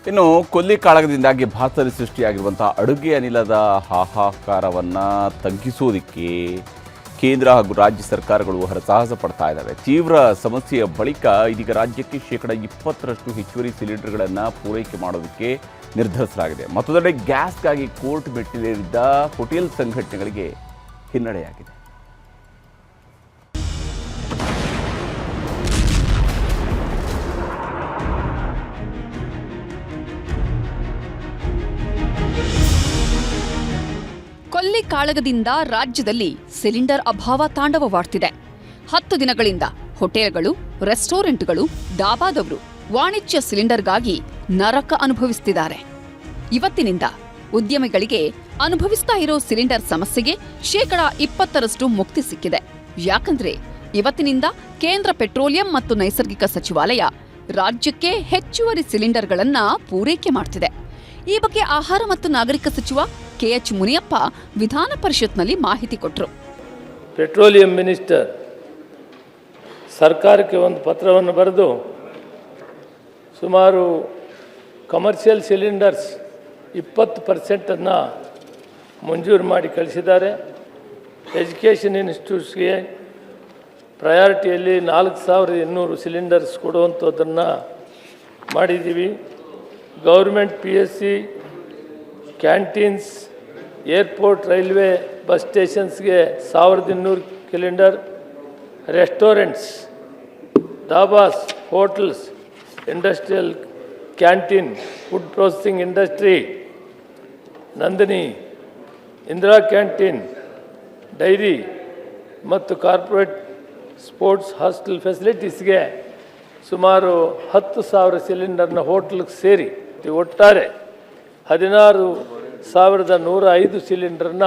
ಇನ್ನು ಕೊಲ್ಲಿ ಕಾಳಗದಿಂದಾಗಿ ಭಾರತದಲ್ಲಿ ಸೃಷ್ಟಿಯಾಗಿರುವಂತಹ ಅಡುಗೆ ಅನಿಲದ ಹಾಹಾಕಾರವನ್ನು ತಗ್ಗಿಸೋದಕ್ಕೆ ಕೇಂದ್ರ ಹಾಗೂ ರಾಜ್ಯ ಸರ್ಕಾರಗಳು ಹರಸಾಹಸ ಪಡ್ತಾ ಇದ್ದಾವೆ. ತೀವ್ರ ಸಮಸ್ಯೆಯ ಬಳಿಕ ಇದೀಗ ರಾಜ್ಯಕ್ಕೆ ಶೇಕಡ 20ರಷ್ಟು ಹೆಚ್ಚುವರಿ ಸಿಲಿಂಡರ್ಗಳನ್ನು ಪೂರೈಕೆ ಮಾಡೋದಕ್ಕೆ ನಿರ್ಧರಿಸಲಾಗಿದೆ. ಮತ್ತೊಂದೆಡೆ ಗ್ಯಾಸ್ಗಾಗಿ ಕೋರ್ಟ್ ಮೆಟ್ಟಿಲೇರಿದ್ದ ಹೋಟೆಲ್ ಸಂಘಟನೆಗಳಿಗೆ ಹಿನ್ನಡೆಯಾಗಿದೆ. ಕೊಲ್ಲಿ ಕಾಳಗದಿಂದ ರಾಜ್ಯದಲ್ಲಿ ಸಿಲಿಂಡರ್ ಅಭಾವ ತಾಂಡವವಾಡ್ತಿದೆ. 10 ದಿನಗಳಿಂದ ಹೋಟೆಲ್ಗಳು, ರೆಸ್ಟೋರೆಂಟ್ಗಳು, ಡಾಬಾದವರು ವಾಣಿಜ್ಯ ಸಿಲಿಂಡರ್ಗಾಗಿ ನರಕ ಅನುಭವಿಸುತ್ತಿದ್ದಾರೆ. ಇವತ್ತಿನಿಂದ ಉದ್ಯಮಿಗಳಿಗೆ ಅನುಭವಿಸ್ತಾ ಇರೋ ಸಿಲಿಂಡರ್ ಸಮಸ್ಯೆಗೆ ಶೇಕಡ 20ರಷ್ಟು ಮುಕ್ತಿ ಸಿಕ್ಕಿದೆ. ಯಾಕಂದ್ರೆ ಇವತ್ತಿನಿಂದ ಕೇಂದ್ರ ಪೆಟ್ರೋಲಿಯಂ ಮತ್ತು ನೈಸರ್ಗಿಕ ಸಚಿವಾಲಯ ರಾಜ್ಯಕ್ಕೆ ಹೆಚ್ಚುವರಿ ಸಿಲಿಂಡರ್ಗಳನ್ನ ಪೂರೈಕೆ ಮಾಡ್ತಿದೆ. ಈ ಬಗ್ಗೆ ಆಹಾರ ಮತ್ತು ನಾಗರಿಕ ಸಚಿವ KH ಮುನಿಯಪ್ಪ ವಿಧಾನ ಪರಿಷತ್ನಲ್ಲಿ ಮಾಹಿತಿ ಕೊಟ್ಟರು. ಪೆಟ್ರೋಲಿಯಂ ಮಿನಿಸ್ಟರ್ ಸರ್ಕಾರಕ್ಕೆ ಒಂದು ಪತ್ರವನ್ನು ಬರೆದು ಸುಮಾರು ಕಮರ್ಷಿಯಲ್ ಸಿಲಿಂಡರ್ಸ್ 20% ಮಂಜೂರು ಮಾಡಿ ಕಳಿಸಿದ್ದಾರೆ. ಎಜುಕೇಷನ್ ಇನ್ಸ್ಟಿಟ್ಯೂಟ್ಸ್ಗೆ ಪ್ರಯಾರಿಟಿಯಲ್ಲಿ 4800 ಸಿಲಿಂಡರ್ಸ್ ಕೊಡುವಂಥದ್ದನ್ನು ಮಾಡಿದ್ದೀವಿ. Government PSC, canteens, airport, railway, bus ಸ್ಟೇಷನ್ಸ್ಗೆ 1200 cylinder, restaurants, dhabas, hotels, industrial canteen, food processing industry, Nandini, Indira canteen, dairy ಮತ್ತು ಕಾರ್ಪೊರೇಟ್ ಸ್ಪೋರ್ಟ್ಸ್ ಹಾಸ್ಟೆಲ್ ಫೆಸಿಲಿಟೀಸ್ಗೆ ಸುಮಾರು 10,000 ಸಿಲಿಂಡರ್ನ ಹೋಟ್ಲಿಗೆ ಸೇರಿ ಒಟ್ಟಾರೆ 16,105 ಸಿಲಿಂಡರ್ನ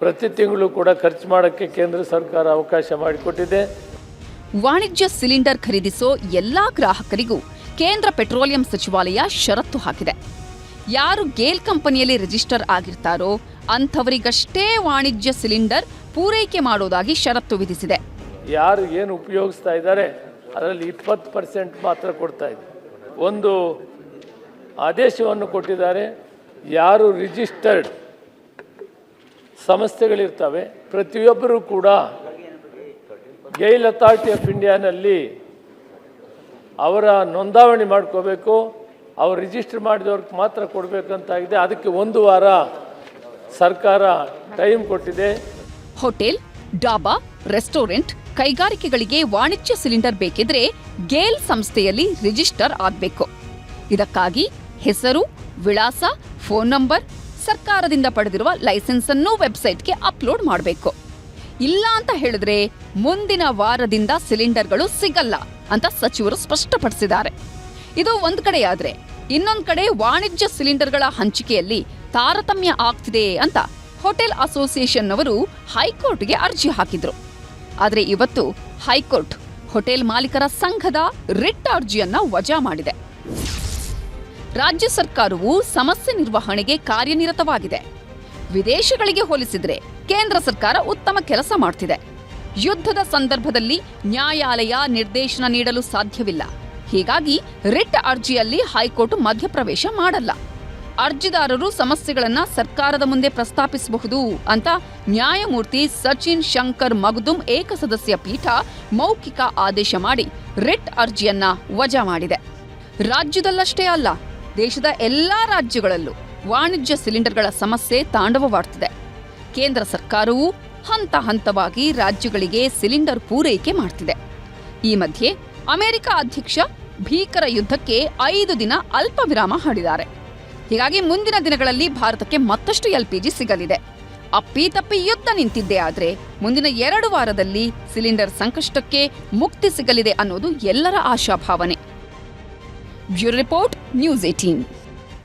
ಪ್ರತಿ ತಿಂಗಳು ಕೂಡ ಖರ್ಚು ಮಾಡೋಕ್ಕೆ ಕೇಂದ್ರ ಸರ್ಕಾರ ಅವಕಾಶ ಮಾಡಿಕೊಟ್ಟಿದೆ. ವಾಣಿಜ್ಯ ಸಿಲಿಂಡರ್ ಖರೀದಿಸೋ ಎಲ್ಲಾ ಗ್ರಾಹಕರಿಗೂ ಕೇಂದ್ರ ಪೆಟ್ರೋಲಿಯಂ ಸಚಿವಾಲಯ ಷರತ್ತು ಹಾಕಿದೆ. ಯಾರು ಗೇಲ್ ಕಂಪನಿಯಲ್ಲಿ ರಿಜಿಸ್ಟರ್ ಆಗಿರ್ತಾರೋ ಅಂಥವರಿಗಷ್ಟೇ ವಾಣಿಜ್ಯ ಸಿಲಿಂಡರ್ ಪೂರೈಕೆ ಮಾಡೋದಾಗಿ ಷರತ್ತು ವಿಧಿಸಿದೆ. ಯಾರು ಏನು ಉಪಯೋಗಿಸ್ತಾ ಇದ್ದಾರೆ ಅದರಲ್ಲಿ 20% ಮಾತ್ರ ಕೊಡ್ತಾ ಇದೆ. ಒಂದು ಆದೇಶವನ್ನು ಕೊಟ್ಟಿದ್ದಾರೆ. ಯಾರು ರಿಜಿಸ್ಟರ್ಡ್ ಸಂಸ್ಥೆಗಳಿರ್ತವೆ ಪ್ರತಿಯೊಬ್ಬರೂ ಕೂಡ ಗೇಲ್ ಅಥಾರಿಟಿ ಆಫ್ ಇಂಡಿಯಾನಲ್ಲಿ ಅವರ ನೋಂದಾವಣಿ ಮಾಡ್ಕೋಬೇಕು. ಅವ್ರು ರಿಜಿಸ್ಟರ್ ಮಾಡಿದವ್ರಿಗೆ ಮಾತ್ರ ಕೊಡಬೇಕಂತಾಗಿದೆ. ಅದಕ್ಕೆ 1 ವಾರ ಸರ್ಕಾರ ಟೈಮ್ ಕೊಟ್ಟಿದೆ. ಹೋಟೆಲ್, ಡಾಬಾ, ರೆಸ್ಟೋರೆಂಟ್, ಕೈಗಾರಿಕೆಗಳಿಗೆ ವಾಣಿಜ್ಯ ಸಿಲಿಂಡರ್ ಬೇಕಿದ್ರೆ ಗೇಲ್ ಸಂಸ್ಥೆಯಲ್ಲಿ ರಿಜಿಸ್ಟರ್ ಆಗಬೇಕು. ಇದಕ್ಕಾಗಿ ಹೆಸರು, ವಿಳಾಸ, ಫೋನ್ ನಂಬರ್, ಸರ್ಕಾರದಿಂದ ಪಡೆದಿರುವ ಲೈಸೆನ್ಸ್ ಅನ್ನು ವೆಬ್ಸೈಟ್ಗೆ ಅಪ್ಲೋಡ್ ಮಾಡಬೇಕು. ಇಲ್ಲ ಅಂತ ಹೇಳಿದ್ರೆ ಮುಂದಿನ ವಾರದಿಂದ ಸಿಲಿಂಡರ್ಗಳು ಸಿಗಲ್ಲ ಅಂತ ಸಚಿವರು ಸ್ಪಷ್ಟಪಡಿಸಿದ್ದಾರೆ. ಇದು ಒಂದ್ ಕಡೆಯಾದ್ರೆ ಇನ್ನೊಂದ್ ಕಡೆ ವಾಣಿಜ್ಯ ಸಿಲಿಂಡರ್ಗಳ ಹಂಚಿಕೆಯಲ್ಲಿ ತಾರತಮ್ಯ ಆಗ್ತಿದೆ ಅಂತ ಹೋಟೆಲ್ ಅಸೋಸಿಯೇಷನ್ನವರು ಹೈಕೋರ್ಟ್ಗೆ ಅರ್ಜಿ ಹಾಕಿದ್ರು. ಆದರೆ ಇವತ್ತು ಹೈಕೋರ್ಟ್ ಹೋಟೆಲ್ ಮಾಲೀಕರ ಸಂಘದ ರಿಟ್ ಅರ್ಜಿಯನ್ನ ವಜಾ ಮಾಡಿದೆ. ರಾಜ್ಯ ಸರ್ಕಾರವು ಸಮಸ್ಯೆ ನಿರ್ವಹಣೆಗೆ ಕಾರ್ಯನಿರತವಾಗಿದೆ. ವಿದೇಶಗಳಿಗೆ ಹೋಲಿಸಿದ್ರೆ ಕೇಂದ್ರ ಸರ್ಕಾರ ಉತ್ತಮ ಕೆಲಸ ಮಾಡ್ತಿದೆ. ಯುದ್ಧದ ಸಂದರ್ಭದಲ್ಲಿ ನ್ಯಾಯಾಲಯ ನಿರ್ದೇಶನ ನೀಡಲು ಸಾಧ್ಯವಿಲ್ಲ. ಹೀಗಾಗಿ ರಿಟ್ ಅರ್ಜಿಯಲ್ಲಿ ಹೈಕೋರ್ಟ್ ಮಧ್ಯಪ್ರವೇಶ ಮಾಡಲ್ಲ. ಅರ್ಜಿದಾರರು ಸಮಸ್ಯೆಗಳನ್ನ ಸರ್ಕಾರದ ಮುಂದೆ ಪ್ರಸ್ತಾಪಿಸಬಹುದು ಅಂತ ನ್ಯಾಯಮೂರ್ತಿ ಸಚಿನ್ ಶಂಕರ್ ಮಗ್ದುಮ್ ಏಕಸದಸ್ಯ ಪೀಠ ಮೌಖಿಕ ಆದೇಶ ಮಾಡಿ ರಿಟ್ ಅರ್ಜಿಯನ್ನ ವಜಾ ಮಾಡಿದೆ. ರಾಜ್ಯದಲ್ಲಷ್ಟೇ ಅಲ್ಲ, ದೇಶದ ಎಲ್ಲಾ ರಾಜ್ಯಗಳಲ್ಲೂ ವಾಣಿಜ್ಯ ಸಿಲಿಂಡರ್ಗಳ ಸಮಸ್ಯೆ ತಾಂಡವವಾಡ್ತಿದೆ. ಕೇಂದ್ರ ಸರ್ಕಾರವು ಹಂತ ಹಂತವಾಗಿ ರಾಜ್ಯಗಳಿಗೆ ಸಿಲಿಂಡರ್ ಪೂರೈಕೆ ಮಾಡ್ತಿದೆ. ಈ ಮಧ್ಯೆ ಅಮೆರಿಕ ಅಧ್ಯಕ್ಷ ಭೀಕರ ಯುದ್ಧಕ್ಕೆ 5 ದಿನ ಅಲ್ಪ ವಿರಾಮ ಹಾಡಿದ್ದಾರೆ. ಹೀಗಾಗಿ ಮುಂದಿನ ದಿನಗಳಲ್ಲಿ ಭಾರತಕ್ಕೆ ಮತ್ತಷ್ಟು LPG ಸಿಗಲಿದೆ. ಅಪ್ಪಿತಪ್ಪಿ ಯುದ್ಧ ನಿಂತಿದ್ದೇ ಆದ್ರೆ ಮುಂದಿನ 2 ವಾರದಲ್ಲಿ ಸಿಲಿಂಡರ್ ಸಂಕಷ್ಟಕ್ಕೆ ಮುಕ್ತಿ ಸಿಗಲಿದೆ ಅನ್ನೋದು ಎಲ್ಲರ ಆಶಾಭಾವನೆ. Bureau report, news 18.